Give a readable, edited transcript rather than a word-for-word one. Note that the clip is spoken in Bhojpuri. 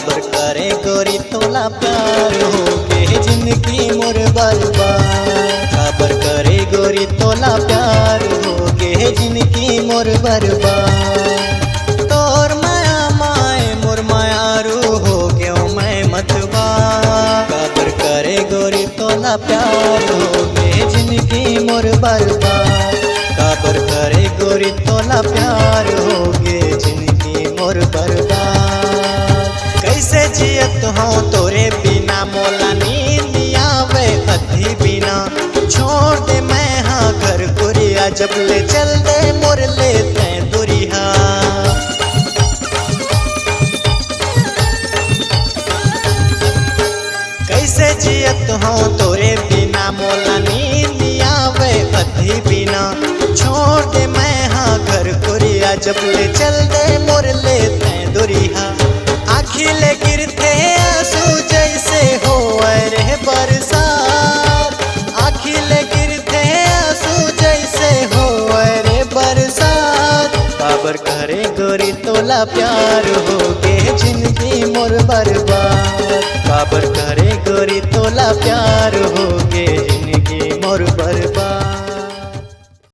काबर करे गोरी तोला प्यार हो के जिंदगी मोर बर्बाद। काबर करे गोरी तोला प्यार हो के जिंदगी मोर बर्बाद। तोर माया माए मोर मायारू हो गयो मैं मतवा। काबर करे गोरी तोला प्यार हो के जिंदगी मोर बर्बाद। काबर करे गोरी तोला प्यार हो गे जिंदगी मोर बर्बाद। कैसे जियत हो तोरे बिना मोला नींद आवे अधी बिना। छोड़ दे मैं हाँ घर गुरिया जब ले चल दे मोर ले तैं दुरिया। कैसे जियत हो तोरे बिना मोला नींद आवे अधी बिना। छोड़ दे मैं हाँ घर गुरिया जब ले चल दे मोर ले तैं दुरिया। आखिले गिरते आंसू जैसे हो रे बरसात। आखिले गिरते आंसू जैसे हो रे बरसात। काबर करे गोरी तोला प्यार हो गे जिंदगी मोर बर्बाद। काबर करे गोरी तोला प्यार हो गे जिंदगी मोर बर्बाद।